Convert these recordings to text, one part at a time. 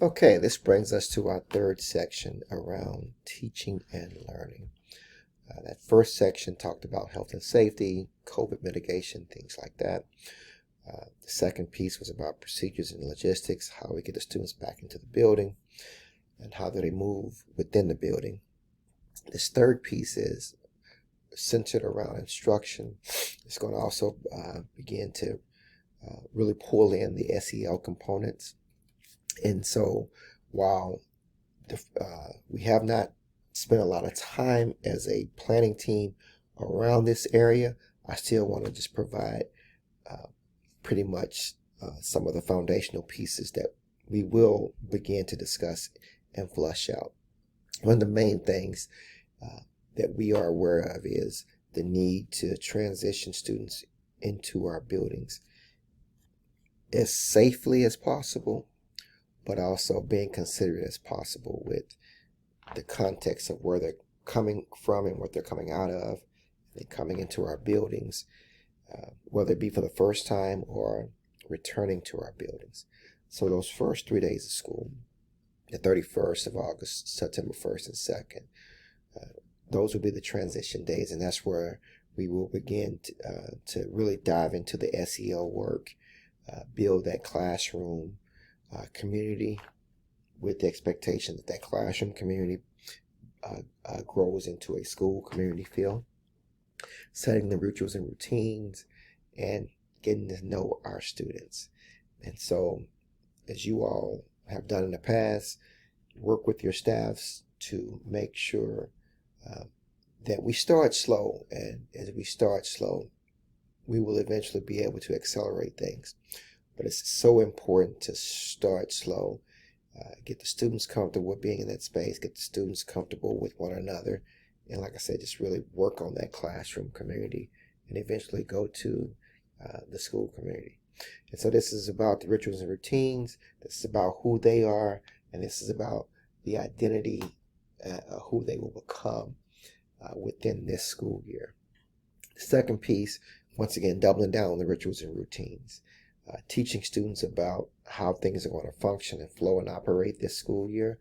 Okay, this brings us to our third section around teaching and learning. That first section talked about health and safety, COVID mitigation, things like that. The second piece was about procedures and logistics, how we get the students back into the building, and how do they move within the building. This third piece is centered around instruction. It's going to also begin to really pull in the SEL components. And so while we have not spent a lot of time as a planning team around this area, I still want to just provide pretty much some of the foundational pieces that we will begin to discuss and flush out. One of the main things that we are aware of is the need to transition students into our buildings as safely as possible, but also being considerate as possible with the context of where they're coming from and what they're coming out of. They're coming into our buildings, whether it be for the first time or returning to our buildings. So those first 3 days of school, the 31st of August, September 1st and 2nd, those will be the transition days, and that's where we will begin to really dive into the SEL work, build that classroom community with the expectation that that classroom community grows into a school community feel, setting the rituals and routines, and getting to know our students. And so, as you all have done in the past, work with your staffs to make sure that we start slow. And as we start slow, we will eventually be able to accelerate things. But it's so important to start slow, get the students comfortable with being in that space, get the students comfortable with one another, and like I said, just really work on that classroom community and eventually go to the school community. And so this is about the rituals and routines, this is about who they are, and this is about the identity who they will become within this school year. The second piece, once again, doubling down on the rituals and routines. Teaching students about how things are going to function and flow and operate this school year,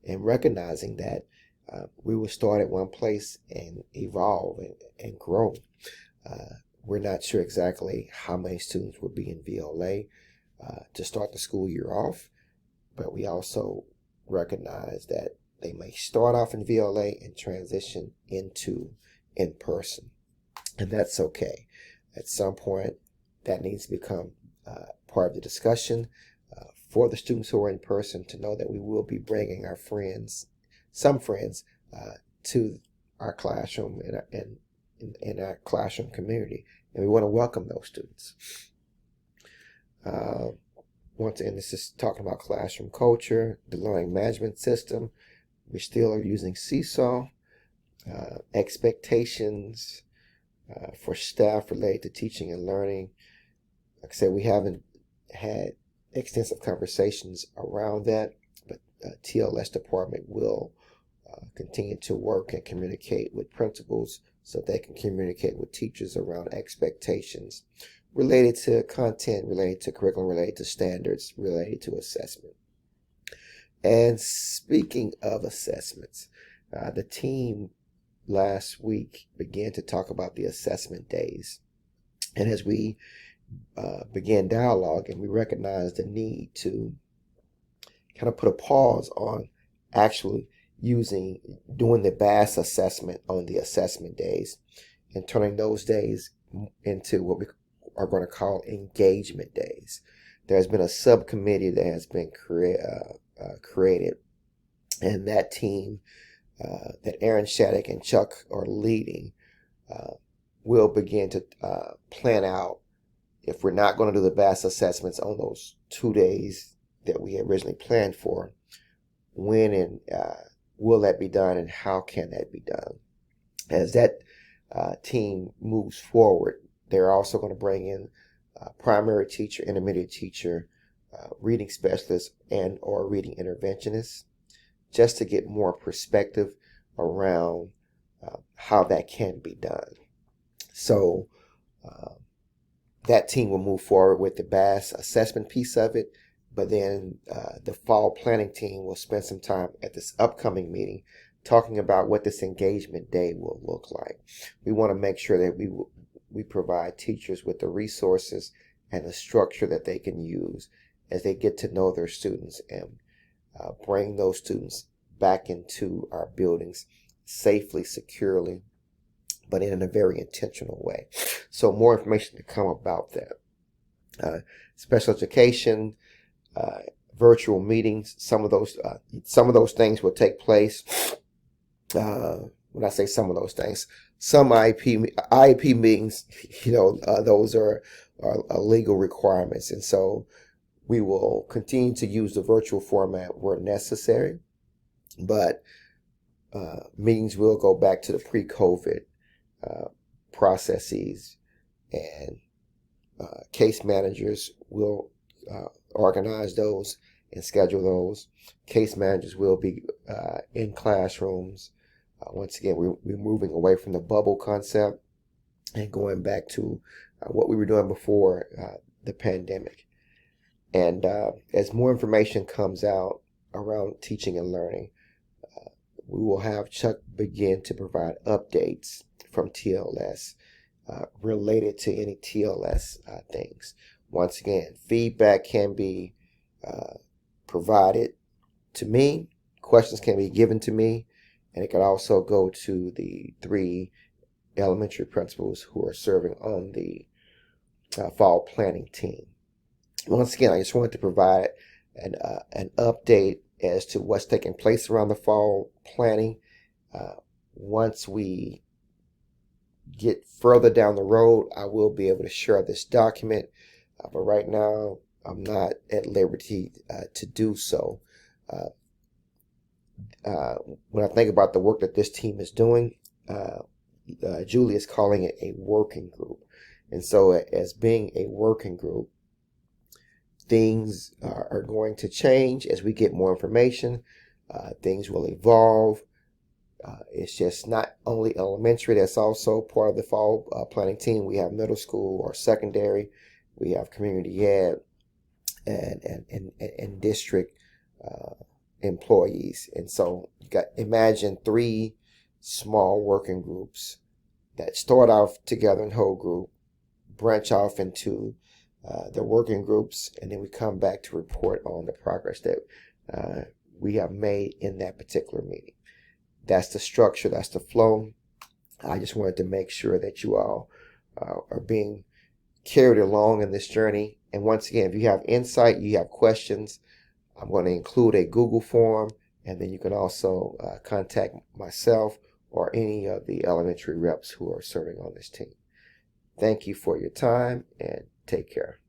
and recognizing that we will start at one place and evolve and grow. We're not sure exactly how many students will be in VLA to start the school year off, but we also recognize that they may start off in VLA and transition into in-person, and that's okay. At some point, that needs to become part of the discussion for the students who are in person, to know that we will be bringing our friends, some friends, to our classroom and in our classroom community, and we want to welcome those students. Once again, this is talking about classroom culture, the learning management system. We still are using Seesaw. Expectations for staff related to teaching and learning. Like I said, we haven't had extensive conversations around that, but TLS department will continue to work and communicate with principals so they can communicate with teachers around expectations related to content, related to curriculum, related to standards, related to assessment. And speaking of assessments, the team last week began to talk about the assessment days. And as we began dialogue, and we recognized the need to kind of put a pause on actually doing the BAS assessment on the assessment days and turning those days into what we are going to call engagement days. There's been a subcommittee that has been created, and that team that Aaron Shattuck and Chuck are leading will begin to plan out, if we're not going to do the BAS assessments on those 2 days that we originally planned for, when and will that be done, and how can that be done? As that team moves forward, they're also going to bring in primary teacher, intermediate teacher, reading specialists, and or reading interventionists, just to get more perspective around how that can be done. So that team will move forward with the BAS assessment piece of it, But then the fall planning team will spend some time at this upcoming meeting talking about what this engagement day will look like. We want to make sure that we provide teachers with the resources and the structure that they can use as they get to know their students and bring those students back into our buildings safely, securely, but in a very intentional way. So more information to come about that. Special education, virtual meetings, some of those things will take place. When I say some of those things, some IEP meetings, those are legal requirements. And so we will continue to use the virtual format where necessary, but meetings will go back to the pre-COVID processes, and case managers will organize those and schedule those. Case managers will be in classrooms. Once again, we're moving away from the bubble concept and going back to what we were doing before the pandemic. And as more information comes out around teaching and learning, we will have Chuck begin to provide updates from TLS related to any TLS things. Once again, feedback can be provided to me. Questions can be given to me, and it can also go to the 3 elementary principals who are serving on the fall planning team. Once again, I just wanted to provide an update as to what's taking place around the fall planning. Once we get further down the road, I will be able to share this document, but right now I'm not at liberty to do so. When I think about the work that this team is doing, Julie is calling it a working group. And so as being a working group, things are going to change as we get more information. Things will evolve. It's just not only elementary, that's also part of the fall planning team. We have middle school or secondary. We have community ed and district employees. And so imagine 3 small working groups that start off together in whole group, branch off into the working groups, and then we come back to report on the progress that we have made in that particular meeting. That's the structure, that's the flow. I just wanted to make sure that you all are being carried along in this journey. And once again, if you have insight, you have questions, I'm going to include a Google form, and then you can also contact myself or any of the elementary reps who are serving on this team. Thank you for your time, and take care.